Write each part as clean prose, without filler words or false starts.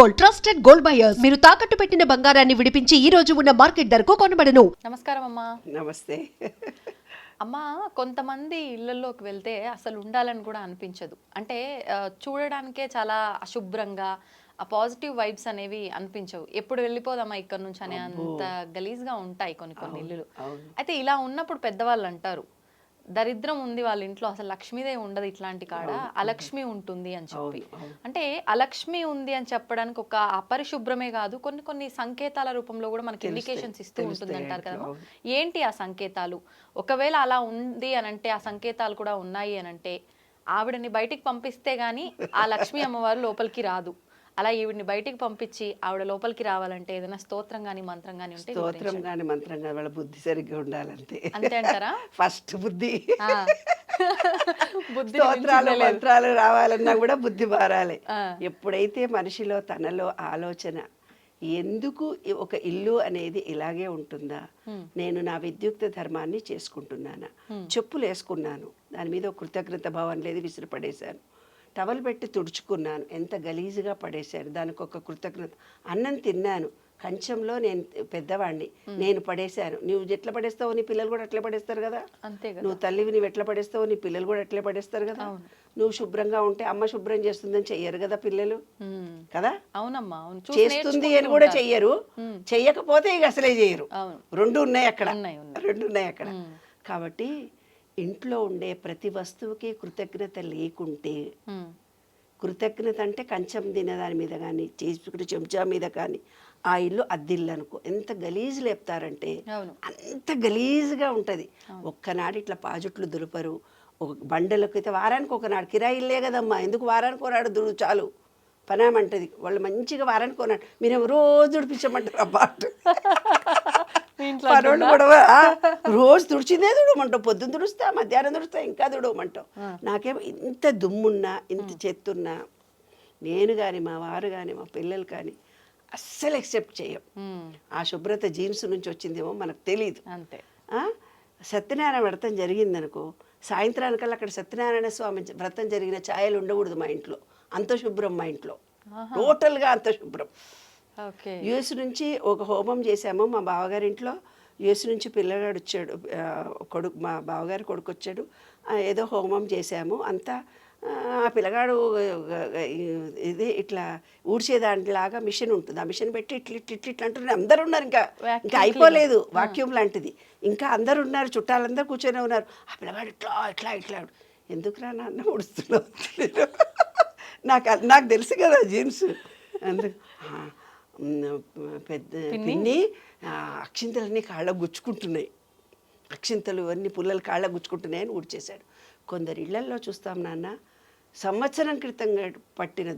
Gold trusted gold buyers మీరు తాకట్టు పెట్టిన బంగారాన్ని విడిపించి ఈ రోజు ఉన్న మార్కెట్ ధరకు కొనబడను. నమస్కారం అమ్మా. నమస్తే. అమ్మా, కొంతమంది ఇళ్లలోకి వెళ్తే అసలు ఉండాలని కూడా అనిపించదు. అంటే చూడడానికే చాలా అశుభ్రంగా ఆ పాజిటివ్ వైబ్స్ అనేవి అనిపించవు. ఎప్పుడు వెళ్ళిపోదామా ఇక్కడ నుంచి అనే అంత గలీజ్గా ఉంటాయి కొన్ని ఇల్లులు. అయితే ఇలా ఉన్నప్పుడు పెద్దవాళ్ళు అంటారు, దరిద్రం ఉంది వాళ్ళ ఇంట్లో, అసలు లక్ష్మీదేవి ఉండదు ఇట్లాంటి కాడ, అలక్ష్మి ఉంటుంది అని చెప్పి. అంటే అలక్ష్మి ఉంది అని చెప్పడానికి ఒక అపరిశుభ్రమే కాదు, కొన్ని సంకేతాల రూపంలో కూడా మనకి ఇండికేషన్స్ ఇస్తూ ఉంటుంది అంటారు కదా. ఏంటి ఆ సంకేతాలు? ఒకవేళ అలా ఉంది అని అంటే, ఆ సంకేతాలు కూడా ఉన్నాయి అని అంటే, ఆవిడని బయటికి పంపిస్తే గానీ ఆ లక్ష్మీ అమ్మవారు లోపలికి రాదు. అలా ఈవిడిని బయటికి పంపించి ఆవిడ లోపలికి రావాలంటే ఏదైనా స్తోత్రం గానీ మంత్రం గానీ ఉంటే? స్తోత్రం గానీ మంత్రం గానీ వాళ్ళ బుద్ధి సరిగ్గా ఉండాలంతే. అంతే అంటారా? ఫస్ట్ బుద్ధి. బుద్ధి స్తోత్రాలు మంత్రాలు రావాలన్నా కూడా బుద్ధి మారాలి. ఎప్పుడైతే మనిషిలో తనలో ఆలోచన, ఎందుకు ఒక ఇల్లు అనేది ఇలాగే ఉంటుందా, నేను నా విద్యుక్త ధర్మాన్ని చేసుకుంటున్నానా, చెప్పులు వేసుకున్నాను దాని మీద కృతజ్ఞత భావం లేదు, విసిరిపడేశాను, టవల్ పెట్టి తుడుచుకున్నాను, ఎంత గలీజుగా పడేశాను, దానికి ఒక కృతజ్ఞత. అన్నం తిన్నాను, కంచంలో నేను పెద్దవాడిని, నేను పడేశాను. నువ్వు ఎట్లా పడేస్తావు నీ పిల్లలు కూడా అట్లే పడేస్తారు కదా. నువ్వు తల్లివి నువ్వు ఎట్లా పడేస్తావు నీ పిల్లలు కూడా అట్లే పడేస్తారు కదా. నువ్వు శుభ్రంగా ఉంటే అమ్మ శుభ్రం చేస్తుందని చెయ్యరు కదా పిల్లలు కదా. అవునమ్మా, చేస్తుంది అని కూడా చెయ్యరు, చెయ్యకపోతే ఇక అసలే చేయరు. రెండు ఉన్నాయి అక్కడ, రెండు ఉన్నాయి అక్కడ. కాబట్టి ఇంట్లో ఉండే ప్రతి వస్తువుకి కృతజ్ఞత లేకుంటే, కృతజ్ఞత అంటే కంచం తినేదాని మీద కానీ చేసుకునే చెంచా మీద కానీ, ఆ ఇల్లు అద్దిల్లు అనుకో, ఎంత గలీజు లేపుతారంటే అంత గలీజుగా ఉంటుంది. ఒక్కనాడు ఇట్లా పాజుట్లు దులుపరు. ఒక బండలకు అయితే వారానికి ఒకనాడు, కిరాయి ఇల్లే కదమ్మా, ఎందుకు వారానికి ఒకనాడు దుడు చాలు పనామంటది. వాళ్ళు మంచిగా వారానికి ఒకనాడు, మీరేమో రోజు దుడిపించమంటారు అబ్బాటు. పనులు కూడా రోజు తుడిచిందే తుడమంటావు, పొద్దున్న తుడుస్తా, మధ్యాహ్నం తుడుస్తా, ఇంకా తుడవమంటావు. నాకేమో ఇంత దుమ్మున్నా ఇంత చెత్తున్నా నేను కానీ మా వారు కానీ మా పిల్లలు కానీ అస్సలు ఎక్సెప్ట్ చేయం. ఆ శుభ్రత జీన్స్ నుంచి వచ్చిందేమో మనకు తెలియదు. అంతే. సత్యనారాయణ వ్రతం జరిగిందనుకో, సాయంత్రానికల్లా అక్కడ సత్యనారాయణ స్వామి వ్రతం జరిగిన ఛాయలు ఉండకూడదు మా ఇంట్లో. అంత శుభ్రం మా ఇంట్లో, టోటల్గా అంత శుభ్రం. యుఎస్ నుంచి ఒక హోమం చేశాము మా బావగారింట్లో. యుఎస్ నుంచి పిల్లగాడు వచ్చాడు, కొడుకు, మా బావగారి కొడుకు వచ్చాడు. ఏదో హోమం చేశాము అంతా. ఆ పిల్లగాడు ఇది ఇట్లా ఊడ్చేదానిలాగా మిషన్ ఉంటుంది, ఆ మిషన్ పెట్టి ఇట్లా అంటున్నారు. అందరు ఉన్నారు, ఇంకా అయిపోలేదు, వాక్యూమ్ లాంటిది. ఇంకా అందరు ఉన్నారు, చుట్టాలందరూ కూర్చొని ఉన్నారు. ఆ పిల్లగాడు ఇట్లా ఎందుకురా నాన్న ఊడుస్తున్నావు? నాకు తెలుసు కదా జీన్స్. అందుకు పెద్ద పిన్ని అక్షింతలన్నీ కాళ్ళకు గుచ్చుకుంటున్నాయి, అక్షింతలు అన్నీ పుల్లలు కాళ్ళకు గుచ్చుకుంటున్నాయని ఊడ్చేశాడు. కొందరు ఇళ్లల్లో చూస్తాం నాన్న, సంవత్సరం క్రితంగా పట్టిన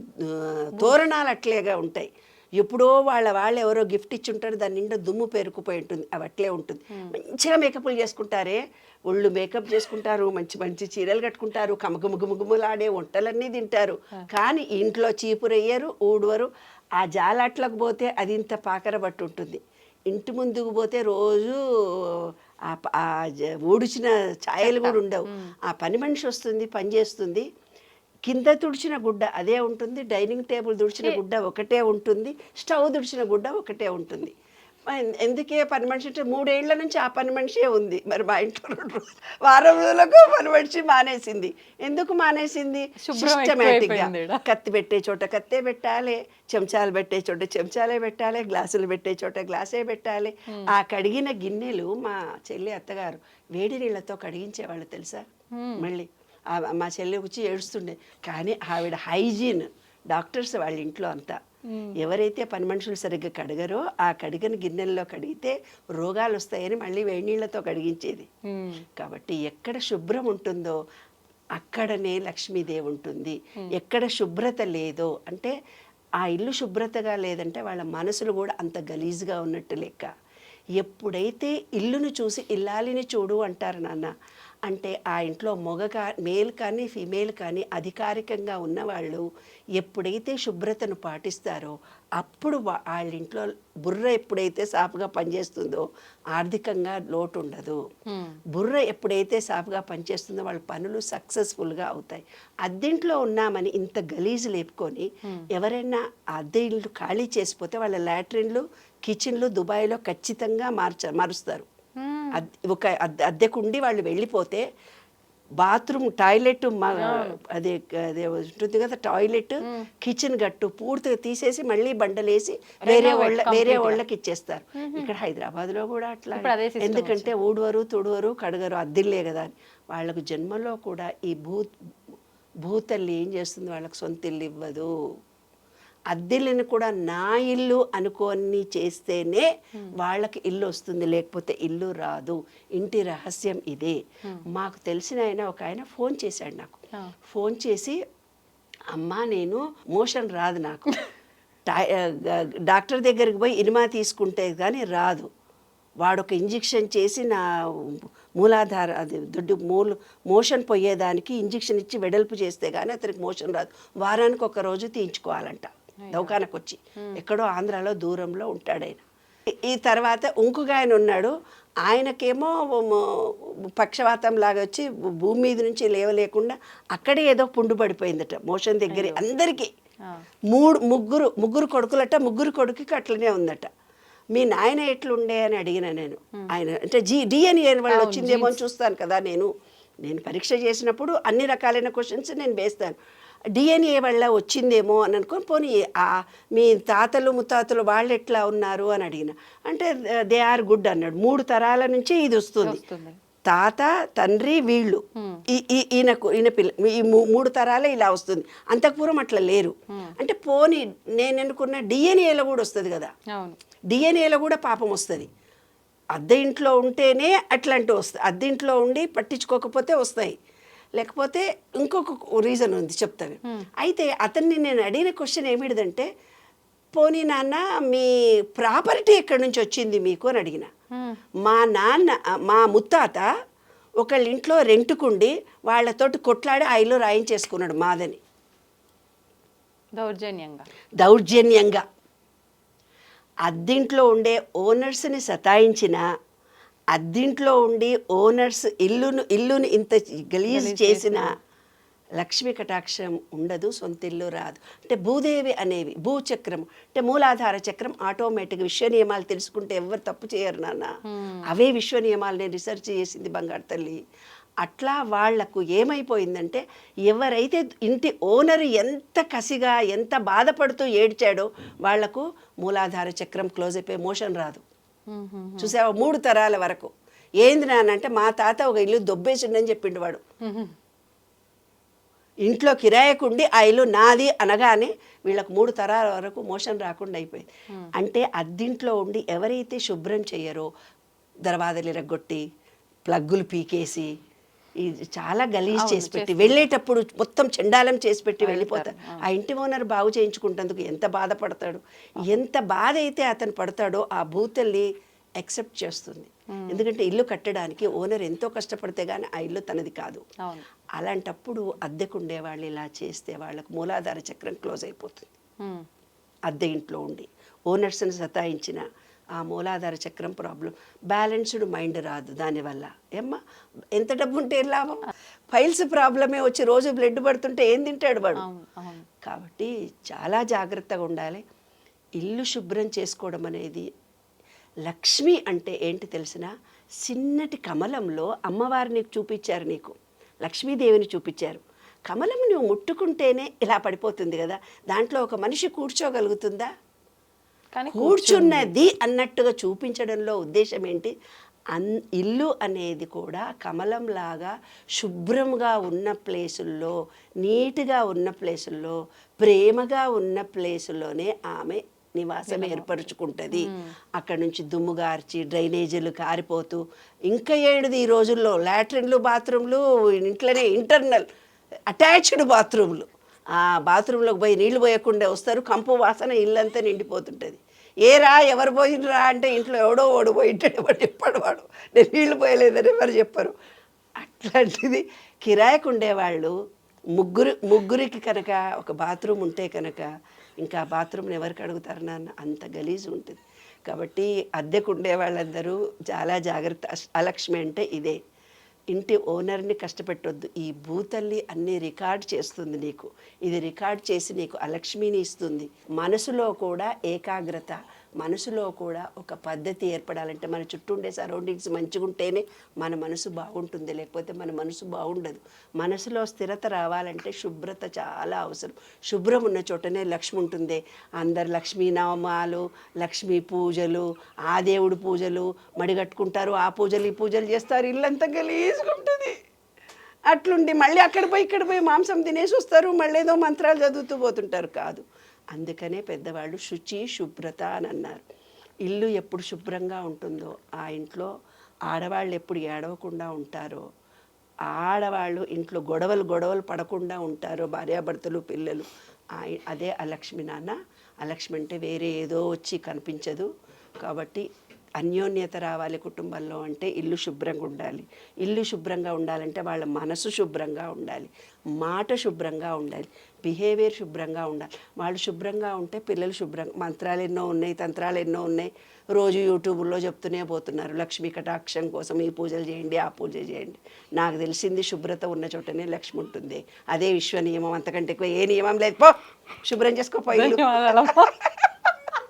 తోరణాలు అట్లేగా ఉంటాయి. ఎప్పుడో వాళ్ళు ఎవరో గిఫ్ట్ ఇచ్చి ఉంటారు, దాని నిండా దుమ్ము పేరుకుపోయి ఉంటుంది, అవి అట్లే ఉంటుంది. మంచిగా మేకప్లు చేసుకుంటారే, ఒళ్ళు మేకప్ చేసుకుంటారు, మంచి చీరలు కట్టుకుంటారు, కమగుములాడే వంటలన్నీ తింటారు. కానీ ఇంట్లో చీపురయ్యరు, ఊడవరు. ఆ జాలాట్లకు పోతే అది ఇంత పాకర బట్టి ఉంటుంది. ఇంటి ముందుకు పోతే రోజు ఊడిచిన ఛాయలు కూడా ఉండవు. ఆ పని మనిషి వస్తుంది, పని చేస్తుంది. కింద తుడిచిన గుడ్డ అదే ఉంటుంది, డైనింగ్ టేబుల్ తుడిచిన గుడ్డ ఒకటే ఉంటుంది, స్టవ్ తుడిచిన గుడ్డ ఒకటే ఉంటుంది. ఎందుకే పని మనిషి అంటే 3 ఏళ్ల నుంచి ఆ పని మనిషే ఉంది. మరి మా ఇంట్లో వారం రోజులకు పని మనిషి మానేసింది. ఎందుకు మానేసింది? సిస్టమేటిక్గా కత్తి పెట్టే చోట కత్తే పెట్టాలి, చెంచాలు పెట్టే చోట చెంచాలే పెట్టాలి, గ్లాసులు పెట్టే చోట గ్లాసే పెట్టాలి. ఆ కడిగిన గిన్నెలు మా చెల్లి అత్తగారు వేడి నీళ్ళతో కడిగించేవాళ్ళు తెలుసా. మళ్ళీ మా చెల్లి వచ్చి ఏడుస్తుండే. కానీ ఆవిడ హైజీన్, డాక్టర్స్ వాళ్ళ ఇంట్లో అంతా. ఎవరైతే పని మనుషులు సరిగ్గా కడగరో ఆ కడిగిన గిన్నెల్లో కడిగితే రోగాలు వస్తాయని మళ్ళీ వేడి నీళ్ళతో కడిగించేది. కాబట్టి ఎక్కడ శుభ్రం ఉంటుందో అక్కడనే లక్ష్మీదేవి ఉంటుంది. ఎక్కడ శుభ్రత లేదో అంటే, ఆ ఇల్లు శుభ్రతగా లేదంటే వాళ్ళ మనసులు కూడా అంత గలీజ్గా ఉన్నట్టు లెక్క. ఎప్పుడైతే ఇల్లును చూసి ఇల్లాలిని చూడు అంటారు నాన్న, అంటే ఆ ఇంట్లో మేల్ కానీ ఫీమేల్ కానీ అధికారికంగా ఉన్నవాళ్ళు ఎప్పుడైతే శుభ్రతను పాటిస్తారో అప్పుడు వాళ్ళ ఇంట్లో బుర్ర ఎప్పుడైతే సాఫ్గా పనిచేస్తుందో ఆర్థికంగా లోటు ఉండదు. బుర్ర ఎప్పుడైతే సాఫ్గా పనిచేస్తుందో వాళ్ళ పనులు సక్సెస్ఫుల్గా అవుతాయి. అద్దెంట్లో ఉన్నామని ఇంత గలీజు లేపుకొని ఎవరైనా అద్దె ఇల్లు ఖాళీ చేసిపోతే వాళ్ళ లాట్రిన్లు కిచెన్లు దుబాయ్లో ఖచ్చితంగా మారుస్తారు. ఒక అద్దెకుండి వాళ్ళు వెళ్ళిపోతే బాత్రూమ్ టాయిలెట్ అదే అదే ఉంటుంది కదా, టాయిలెట్ కిచెన్ గట్టు పూర్తిగా తీసేసి మళ్ళీ బండలేసి వేరే వాళ్ళకి ఇచ్చేస్తారు. ఇక్కడ హైదరాబాద్లో కూడా అట్లా, ఎందుకంటే ఊడవరు తుడవరు కడగరు, అద్దెల్లే కదా అని. వాళ్ళకు జన్మలో కూడా ఈ భూతల్లి ఏం చేస్తుంది, వాళ్ళకి సొంత ఇల్లు ఇవ్వదు. అద్దెలను కూడా నా ఇల్లు అనుకొని చేస్తేనే వాళ్ళకి ఇల్లు వస్తుంది, లేకపోతే ఇల్లు రాదు. ఇంటి రహస్యం ఇదే. మాకు తెలిసిన ఒక ఆయన ఫోన్ చేశాడు నాకు. ఫోన్ చేసి, అమ్మా నేను మోషన్ రాదు, నాకు డాక్టర్ దగ్గరికి పోయి ఇనిమా తీసుకుంటే కానీ రాదు. వాడు ఒక ఇంజెక్షన్ చేసి నా మూలాధార అది మోషన్ పోయేదానికి ఇంజెక్షన్ ఇచ్చి వెడల్పు చేస్తే కానీ అతనికి మోషన్ రాదు. వారానికి ఒక రోజు తీయించుకోవాలంట దవాఖానకు వచ్చి. ఎక్కడో ఆంధ్రాలో దూరంలో ఉంటాడు ఆయన. ఈ తర్వాత ఇంకొక ఆయన ఉన్నాడు, ఆయనకేమో పక్షవాతం లాగా వచ్చి భూమి మీద నుంచి లేవలేకుండా అక్కడే ఏదో పుండు పడిపోయిందట మోషన్ దగ్గరే. అందరికీ ముగ్గురు కొడుకులట, ముగ్గురు కొడుకుకి అట్లనే ఉందట. మీ నాయన ఎట్లుండే అని అడిగిన నేను. ఆయన అంటే డిఎన్ఏ వాళ్ళు వచ్చిందేమో అని చూస్తాను కదా నేను పరీక్ష చేసినప్పుడు అన్ని రకాలైన క్వశ్చన్స్ నేను వేస్తాను. డిఎన్ఏ వల్ల వచ్చిందేమో అని అనుకొని, పోనీ మీ తాతలు ముత్తాతలు వాళ్ళు ఎట్లా ఉన్నారు అని అడిగిన. అంటే దే ఆర్ గుడ్ అన్నాడు. 3 తరాల నుంచి ఇది వస్తుంది, తాత తండ్రి వీళ్ళు, ఈయన పిల్ల, ఈ 3 తరాలే ఇలా వస్తుంది. అంతకుపూర్వం అట్లా లేరు. అంటే పోనీ నేను అనుకున్న డిఎన్ఏలో కూడా వస్తుంది కదా, డిఎన్ఏలో కూడా పాపం వస్తుంది. అద్దె ఇంట్లో ఉంటేనే అట్లాంటివి వస్తాయి, అద్దె ఇంట్లో ఉండి పట్టించుకోకపోతే వస్తాయి, లేకపోతే ఇంకొక రీజన్ ఉంది చెప్తాను. అయితే అతన్ని నేను అడిగిన క్వశ్చన్ ఏమిటిదంటే, పోనీ నాన్న మీ ప్రాపర్టీ ఎక్కడి నుంచి వచ్చింది మీకు అని అడిగిన. మా ముత్తాత ఒకళ్ళ ఇంట్లో రెంటుకుండి వాళ్ళతోటి కొట్లాడి ఆ ఇల్లు రాయించేసుకున్నాడు మాదని, దౌర్జన్యంగా. అద్దింట్లో ఉండే ఓనర్స్ని సతాయించిన, అద్దింట్లో ఉండి ఓనర్స్ ఇల్లును ఇంత గలీజ్ చేసిన లక్ష్మీ కటాక్షం ఉండదు, సొంత ఇల్లు రాదు. అంటే భూదేవి అనేవి భూచక్రం అంటే మూలాధార చక్రం ఆటోమేటిక్ విశ్వ నియమాలు తెలుసుకుంటే ఎవరు తప్పు చేయరు నాన్న. అవే విశ్వ నియమాలు నేను రీసెర్చ్ చేసింది బంగారు తల్లి. అట్లా వాళ్లకు ఏమైపోయిందంటే, ఎవరైతే ఇంటి ఓనర్ ఎంత కసిగా ఎంత బాధపడుతూ ఏడ్చాడో వాళ్లకు మూలాధార చక్రం క్లోజ్ అయిపోయి మోషన్ రాదు. చూసావా 3 తరాల వరకు. ఏంది నానంటే, మా తాత ఒక ఇల్లు దొబ్బేసిండని చెప్పిండు వాడు. ఇంట్లో కిరాయకుండి ఆ ఇల్లు నాది అనగానే వీళ్ళకు 3 తరాల వరకు మోషన్ రాకుండా అయిపోయింది. అంటే అద్దింట్లో ఉండి ఎవరైతే శుభ్రం చేయరో, దర్వాజాలు ఇరగొట్టి ప్లగ్గులు పీకేసి ఇది చాలా గలీజ్ చేసి పెట్టి వెళ్ళేటప్పుడు మొత్తం చెండాలం చేసి పెట్టి వెళ్ళిపోతారు. ఆ ఇంటి ఓనర్ బాగు చేయించుకుంటేందుకు ఎంత బాధపడతాడు, ఎంత బాధ అయితే అతను పడతాడో ఆ భూతల్లి యాక్సెప్ట్ చేస్తుంది. ఎందుకంటే ఇల్లు కట్టడానికి ఓనర్ ఎంతో కష్టపడితే కానీ ఆ ఇల్లు తనది కాదు. అలాంటప్పుడు అద్దెకుండే వాళ్ళు ఇలా చేస్తే వాళ్ళకు మూలాధార చక్రం క్లోజ్ అయిపోతుంది. అద్దె ఇంట్లో ఉండి ఓనర్స్ని సతాయించిన ఆ మూలాధార చక్రం ప్రాబ్లం. బ్యాలెన్స్డ్ మైండ్ రాదు దానివల్ల. ఏమ్మా ఎంత డబ్బు ఉంటే ఏం లాభం? ఫైల్స్ ప్రాబ్లమే వచ్చి రోజు బ్లడ్ పడుతుంటే ఏం తింటాడు వాడు? కాబట్టి చాలా జాగ్రత్తగా ఉండాలి. ఇల్లు శుభ్రం చేసుకోవడం అనేది. లక్ష్మి అంటే ఏంటి తెలిసిన, చిన్నటి కమలంలో అమ్మవారిని చూపించారు, నీకు లక్ష్మీదేవిని చూపించారు. కమలం నువ్వు ముట్టుకుంటేనే ఇలా పడిపోతుంది కదా, దాంట్లో ఒక మనిషి కూర్చోగలుగుతుందా? కూర్చున్నది అన్నట్టుగా చూపించడంలో ఉద్దేశం ఏంటి? ఇల్లు అనేది కూడా కమలం లాగా శుభ్రంగా ఉన్న ప్లేసుల్లో, నీట్గా ఉన్న ప్లేసుల్లో, ప్రేమగా ఉన్న ప్లేసుల్లోనే ఆమె నివాసం ఏర్పరచుకుంటుంది. అక్కడ నుంచి దుమ్ము గార్చి డ్రైనేజీలు కారిపోతూ, ఇంకా ఏడుది ఈ రోజుల్లో లాట్రిన్లు బాత్రూమ్లు ఇంట్లోనే ఇంటర్నల్ అటాచ్డ్ బాత్రూమ్లు. ఆ బాత్రూంలోకి పోయి నీళ్లు పోయకుండా వస్తారు, కంపు వాసన ఇల్లంతా నిండిపోతుంటుంది. ఏరా ఎవరు పోయినరా అంటే ఇంట్లో ఎవడో ఓడిపోయింటాడు, ఎవడు చెప్పాడు వాడు, నేను నీళ్లు పోయలేదని ఎవరు చెప్పరు. అట్లా అట్లాంటిది కిరాయికి ఉండేవాళ్ళు ముగ్గురికి కనుక ఒక బాత్రూమ్ ఉంటే కనుక ఇంకా బాత్రూమ్ని ఎవరికి అడుగుతారు నాన్న, అంత గలీజు ఉంటుంది. కాబట్టి అద్దెకు ఉండే వాళ్ళందరూ చాలా జాగ్రత్త. అలక్ష్మి అంటే ఇదే, ఇంటి ఓనర్ని కష్టపెట్టొద్దు. ఈ భూతల్లి అన్నీ రికార్డ్ చేస్తుంది నీకు, ఇది రికార్డ్ చేసి నీకు అలక్ష్మిని ఇస్తుంది. మనసులో కూడా ఏకాగ్రత, మనసులో కూడా ఒక పద్ధతి ఏర్పడాలంటే మన చుట్టూ ఉండే సరౌండింగ్స్ మంచిగా ఉంటేనే మన మనసు బాగుంటుంది, లేకపోతే మన మనసు బాగుండదు. మనసులో స్థిరత రావాలంటే శుభ్రత చాలా అవసరం. శుభ్రం ఉన్న చోటనే లక్ష్మి ఉంటుంది. అందరు లక్ష్మీనామాలు, లక్ష్మీ పూజలు, ఆ దేవుడి పూజలు మడిగట్టుకుంటారు, ఆ పూజలు ఈ పూజలు చేస్తారు, ఇల్లంతా గలీజ్గా ఉంటుంది. అట్లుండి మళ్ళీ అక్కడ పోయి మాంసం తినేసి వస్తారు, మళ్ళీ ఏదో మంత్రాలు చదువుతూ పోతుంటారు. కాదు, అందుకనే పెద్దవాళ్ళు శుచి శుభ్రత అని అన్నారు. ఇల్లు ఎప్పుడు శుభ్రంగా ఉంటుందో ఆ ఇంట్లో ఆడవాళ్ళు ఎప్పుడు ఏడవకుండా ఉంటారో, ఆడవాళ్ళు ఇంట్లో గొడవలు పడకుండా ఉంటారో, భార్యాభర్తలు పిల్లలు, అదే అలక్ష్మి నాన్న. అలక్ష్మి అంటే వేరే ఏదో వచ్చి కనిపించదు. కాబట్టి అన్యోన్యత రావాలి కుటుంబంలో అంటే ఇల్లు శుభ్రంగా ఉండాలి. ఇల్లు శుభ్రంగా ఉండాలంటే వాళ్ళ మనసు శుభ్రంగా ఉండాలి, మాట శుభ్రంగా ఉండాలి, బిహేవియర్ శుభ్రంగా ఉండాలి. వాళ్ళు శుభ్రంగా ఉంటే పిల్లలు శుభ్రంగా. మంత్రాలు ఎన్నో ఉన్నాయి, తంత్రాలు ఎన్నో ఉన్నాయి, రోజు యూట్యూబ్లో చెప్తూనే పోతున్నారు. లక్ష్మీ కటాక్షం కోసం ఈ పూజలు చేయండి, ఆ పూజ చేయండి. నాకు తెలిసింది శుభ్రత ఉన్న చోటనే లక్ష్మి ఉంటుంది. అదే విశ్వ నియమం, అంతకంటే ఎక్కువ ఏ నియమం లేదు. పో శుభ్రం చేసుకోపోయి